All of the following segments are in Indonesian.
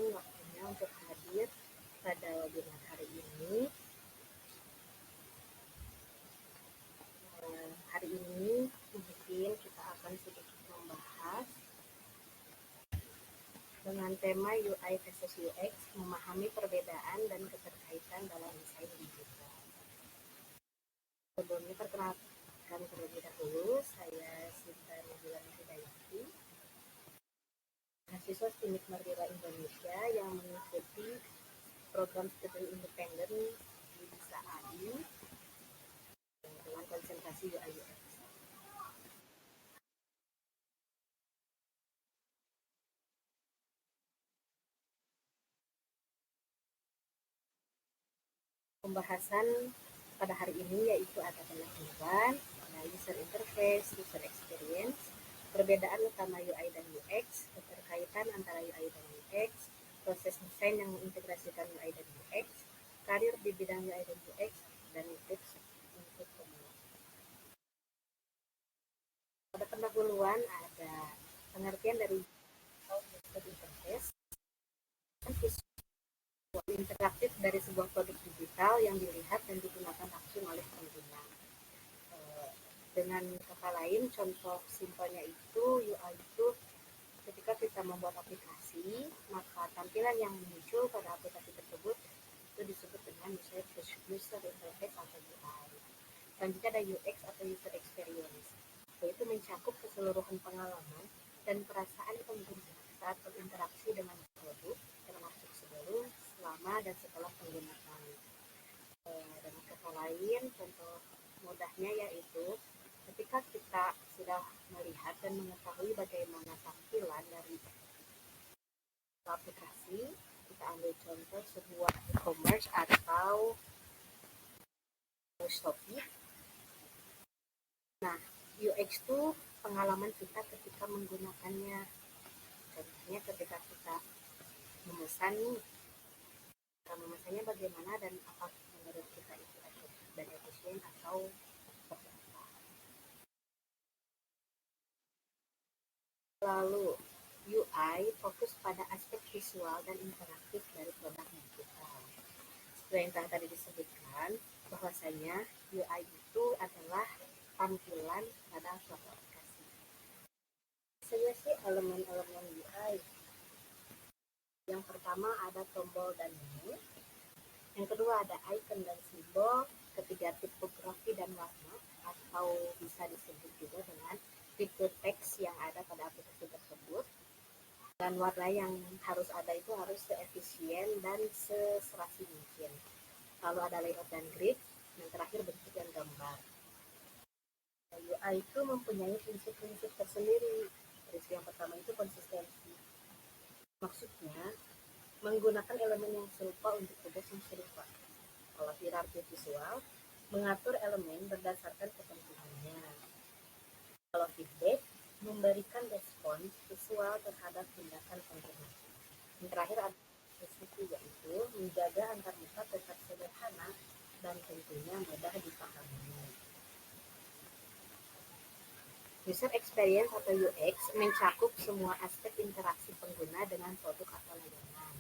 menyempatkan waktunya untuk hadir pada webinar hari ini. Hari ini mungkin kita akan sedikit membahas dengan tema UI versus UX, memahami perbedaan dan keterkaitan dalam desain digital. Sebelumnya perkenalkan terlebih dahulu, saya Sinta Nabila Hidayati, mahasiswa STIMIK Merdeka Indonesia yang mengikuti program studi independen di BISA AI dengan konsentrasi UI UX. Pembahasan pada hari ini yaitu ada pengetahuan, ada user interface, user experience, perbedaan utama UI dan UX, keterkaitan antara UI dan UX, proses desain yang mengintegrasikan UI dan UX, karir di bidang UI dan UX, dan tips untuk pemula. Pada pendahuluan ada pengertian dari user interface, visual interaktif dari sebuah produk digital yang dilihat dan digunakan langsung oleh pengguna. Dengan kata lain, contoh simpelnya itu UI itu ketika kita membuat aplikasi, maka tampilan yang muncul pada aplikasi tersebut itu disebut dengan user interface atau UI. Selanjutnya ada UX atau user experience, yaitu mencakup keseluruhan pengalaman dan perasaan pengguna saat berinteraksi dengan produk, termasuk sebelum, selama, dan setelah penggunaan. Dengan kata lain, contoh mudahnya yaitu ketika kita sudah melihat dan mengetahui bagaimana tampilan dari aplikasi, kita ambil contoh sebuah e-commerce atau Shopee. Nah, UX itu pengalaman kita ketika menggunakannya. Contohnya ketika kita memesan nih, memesannya bagaimana dan apa menurut kita itu efektif dan efisien atau seperti apa. Lalu UI fokus pada aspek visual dan interaktif dari produk digital. Seperti yang tadi disebutkan, bahwasanya UI itu adalah tampilan pada suatu aplikasi. Biasanya sih elemen-elemen UI. Yang pertama ada tombol dan menu. Yang kedua ada icon dan simbol. Ketiga tipografi dan warna, atau bisa disebut juga dengan fitur teks yang ada pada aplikasi tersebut. Dan warna yang harus ada itu harus seefisien dan seserasi mungkin. Lalu ada layout dan grid. Yang terakhir bentuk dan gambar. UI itu mempunyai prinsip-prinsip tersendiri. Prinsip yang pertama itu konsistensi. Maksudnya, menggunakan elemen yang serupa untuk tugas yang serupa. Kalau hierarki visual, mengatur elemen berdasarkan kepentingannya. Kalau feedback, memberikan respons visual terhadap tindakan pengguna. Yang terakhir ada precision, yaitu menjaga antarmuka tetap sederhana dan tentunya mudah dipahami. User experience atau UX mencakup semua aspek interaksi pengguna dengan produk atau layanan.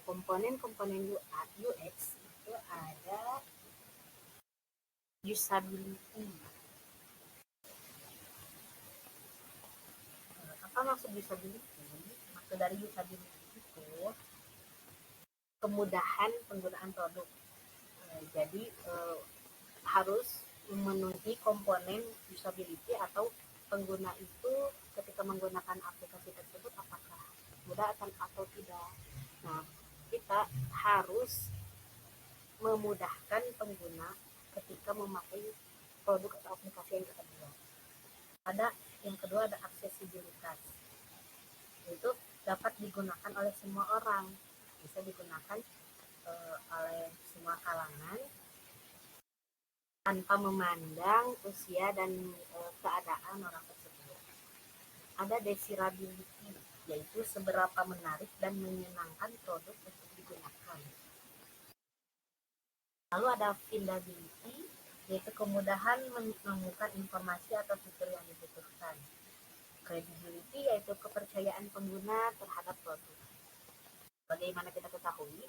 Komponen-komponen UX itu ada usability. Apa maksud usability? Maksud dari usability itu kemudahan penggunaan produk. Jadi harus memenuhi komponen usability atau pengguna itu ketika menggunakan aplikasi tersebut apakah mudah atau tidak. Nah, kita harus memudahkan pengguna ketika memakai produk atau aplikasi yang kita buat. Yang kedua ada aksesibilitas. Itu dapat digunakan oleh semua orang, bisa digunakan oleh semua kalangan tanpa memandang usia dan keadaan orang tersebut. Ada desirability, yaitu seberapa menarik dan menyenangkan produk untuk digunakan. Lalu ada findability, yaitu kemudahan menemukan informasi atau fitur yang dibutuhkan. Credibility yaitu kepercayaan pengguna terhadap produk. Bagaimana kita ketahui,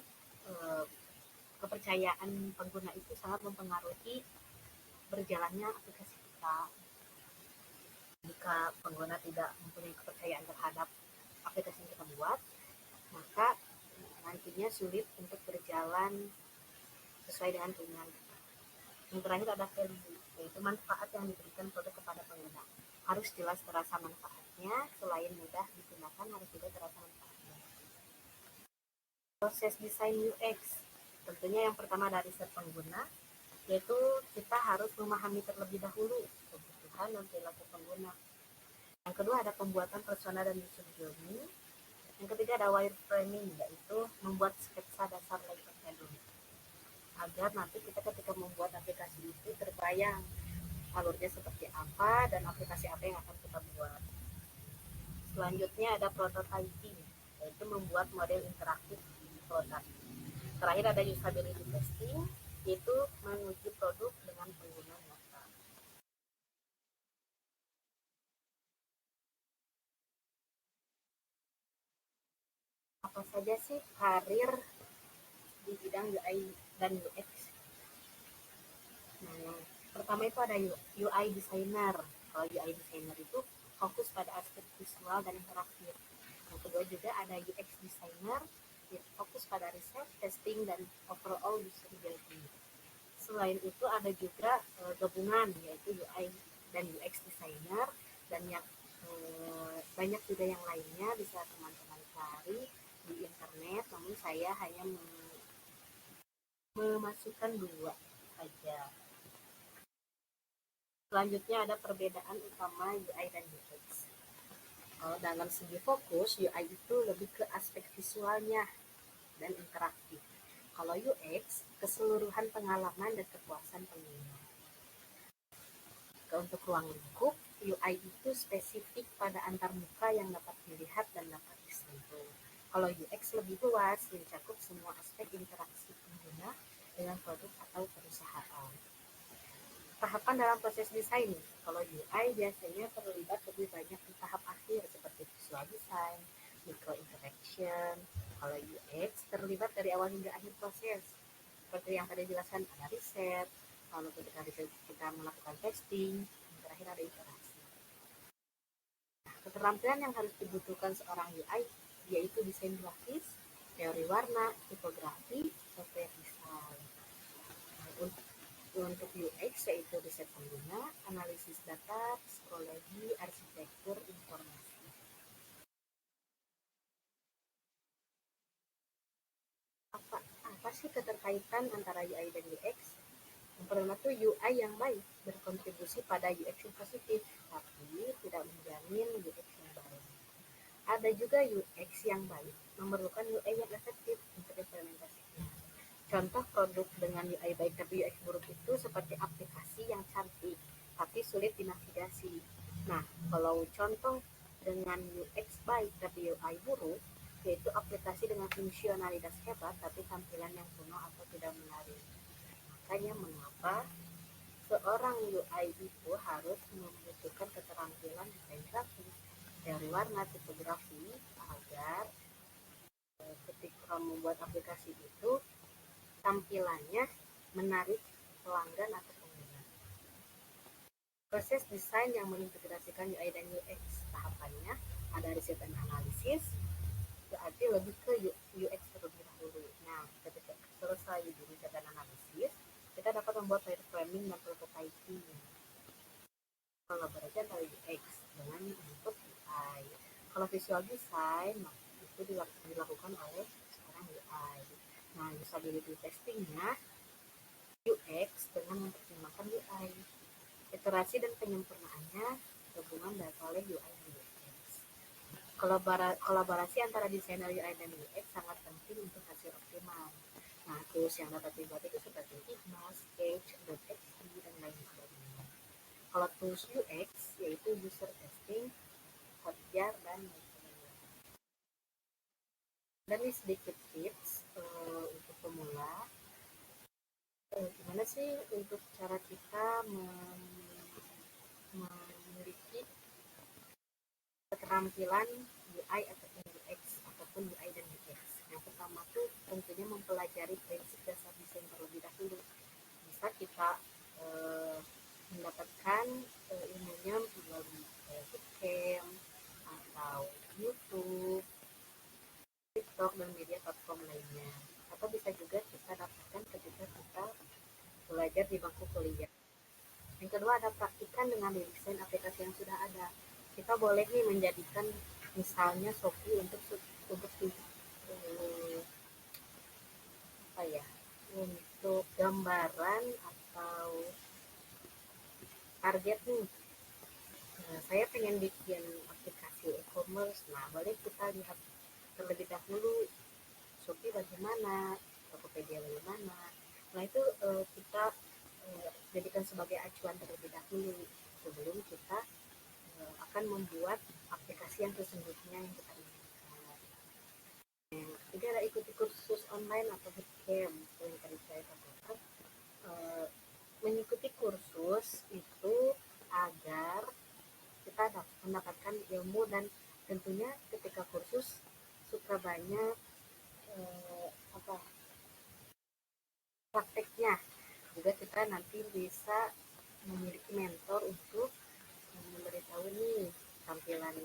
kepercayaan pengguna itu sangat mempengaruhi berjalannya aplikasi kita. Jika pengguna tidak mempunyai kepercayaan terhadap aplikasi yang kita buat, maka nantinya sulit untuk berjalan sesuai dengan keinginan kita. Yang terakhir ada value, yaitu manfaat yang diberikan produk kepada pengguna. Harus jelas terasa manfaatnya, selain mudah digunakan harus juga terasa manfaatnya. Proses desain UX, tentunya yang pertama dari riset pengguna, yaitu kita harus memahami terlebih dahulu kebutuhan dan perilaku pengguna. Yang kedua ada pembuatan persona dan user journey. Yang ketiga ada wireframing, yaitu membuat sketsa dasar layoutnya dulu, agar nanti kita ketika membuat aplikasi itu terbayang alurnya seperti apa dan aplikasi apa yang akan kita buat. Selanjutnya ada prototyping, yaitu membuat model interaktif produk. Terakhir ada usability testing, yaitu menguji produk dengan pengguna nyata. Apa saja sih karir di bidang UI dan UX? Nah, yang pertama itu ada UI designer. Kalau UI designer itu fokus pada aspek visual dan interaktif. Yang kedua juga ada UX designer, yaitu fokus pada riset, testing, dan overall usability. Selain itu ada juga gabungan, yaitu UI dan UX designer, dan yang banyak juga yang lainnya bisa teman-teman cari di internet, namun saya hanya memasukkan dua saja. Selanjutnya ada perbedaan utama UI dan UX. Kalau dalam segi fokus, UI itu lebih ke aspek visualnya dan interaktif. Kalau UX, keseluruhan pengalaman dan kepuasan pengguna. Untuk ruang lingkup, UI itu spesifik pada antarmuka yang dapat dilihat dan dapat disentuh. Kalau UX lebih luas, mencakup semua aspek interaksi pengguna dengan produk atau perusahaan. Tahapan dalam proses desain. Kalau UI biasanya terlibat lebih banyak di tahap akhir seperti visual design, micro interaction. Kalau UX terlibat dari awal hingga akhir proses. Seperti yang tadi dijelaskan, ada riset, lalu ketika riset kita melakukan testing, yang terakhir ada iterasi. Nah, keterampilan yang harus dibutuhkan seorang UI yaitu desain grafis, teori warna, tipografi, software design. Untuk UX yaitu riset pengguna, analisis data, psikologi, arsitektur, informasi. Apa sih keterkaitan antara UI dan UX? Yang pertama tuh UI yang baik berkontribusi pada UX yang positif, tapi tidak menjamin UX yang baik. Ada juga UX yang baik memerlukan UI yang efektif untuk implementasinya. Contoh produk dengan UI baik tapi UX buruk itu seperti aplikasi yang cantik tapi sulit dinavigasi. Nah, kalau contoh dengan UX baik tapi UI buruk, yaitu aplikasi dengan fungsionalitas hebat tapi tampilan yang kuno atau tidak menarik. Makanya mengapa seorang UI itu harus membutuhkan keterampilan desain grafis, teori warna, tipografi, agar ketika membuat aplikasi itu tampilannya menarik pelanggan atau pengguna. Proses desain yang mengintegrasikan UI dan UX, tahapannya ada riset dan analisis, berarti lebih ke UX terlebih dahulu. Nah, ketika selesai di riset dan analisis, kita dapat membuat wireframing dan prototyping. Kolaborasi antara UX dengan input UI. Kalau visual design, itu dilakukan oleh seorang UI. Nah, usability testingnya UX dengan mempertimbangkan UI. Iterasi dan penyempurnaannya gabungan data oleh UI dan UX. Kolaborasi antara desainer UI dan UX sangat penting untuk hasil optimal. Nah, tools yang dapat dibuat itu seperti Figma, Sketch, Adobe XD, dan lain sebagainya. Kalau tools UX yaitu user testing, Hotjar, dan lain sebagainya. Dan ini sedikit tips untuk pemula. Gimana sih untuk cara kita memiliki keterampilan UI ataupun UX ataupun UI dan UX. Yang pertama tuh tentunya mempelajari prinsip dasar desain terlebih dahulu. Bisa kita eh, mendapatkan ilmunya melalui bootcamp atau YouTube, TikTok dan media platform lainnya. Atau bisa juga kita dapatkan ketika kita belajar di bangku kuliah. Yang kedua ada praktikan dengan desain aplikasi yang sudah ada. Kita boleh nih menjadikan misalnya Shopee untuk apa ya, untuk gambaran atau target nih. Saya pengen bikin aplikasi e-commerce. Nah, boleh kita lihat terlebih dahulu Shopee bagaimana, Tokopedia bagaimana. Nah, itu kita jadikan sebagai acuan terlebih dahulu sebelum kita akan membuat aplikasi yang sesungguhnya yang kita inginkan. Yang ketiga adalah ikuti kursus online atau bootcamp yang tadi saya katakan. Eh, Mengikuti kursus itu agar kita mendapatkan ilmu dan tentunya ketika kursus suka banyak apa prakteknya juga kita nanti bisa memiliki mentor untuk memberitahu nih tampilan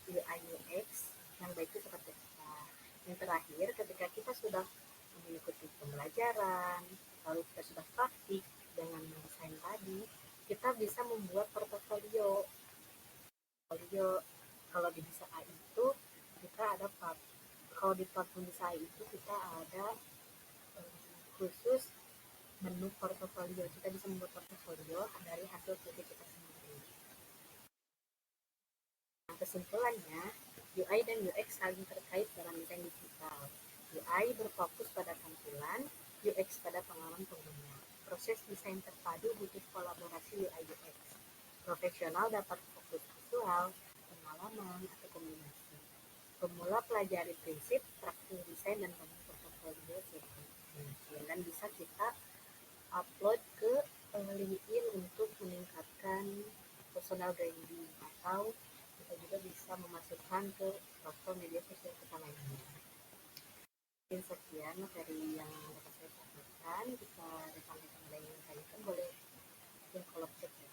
UI UX yang baik itu seperti apa. Yang terakhir, ketika kita sudah mengikuti pembelajaran, lalu kita sudah praktik dengan mendesain tadi, kita bisa membuat portofolio. Portofolio kalau di Bisa AI itu kita ada kalau di platform Bisa AI itu kita ada khusus menu portofolio. Kita bisa membuat portofolio dari hasil studi kita sendiri. Nah, kesimpulannya, UI dan UX saling terkait dalam desain digital. UI berfokus pada tampilan, UX pada pengalaman pengguna. Proses desain terpadu butuh kolaborasi UI UX. Profesional dapat fokus visual, pengalaman, atau kombinasi. Pemula pelajari prinsip, praktik desain, dan bangun portofolio dan bisa kita upload ke LinkedIn untuk meningkatkan personal branding atau kita juga bisa memasukkan ke platform media sosial kita lainnya. Mungkin sekian materi yang dapat saya sampaikan. Jika rekan-rekan lain yang tanyakan boleh mungkin kolom chat.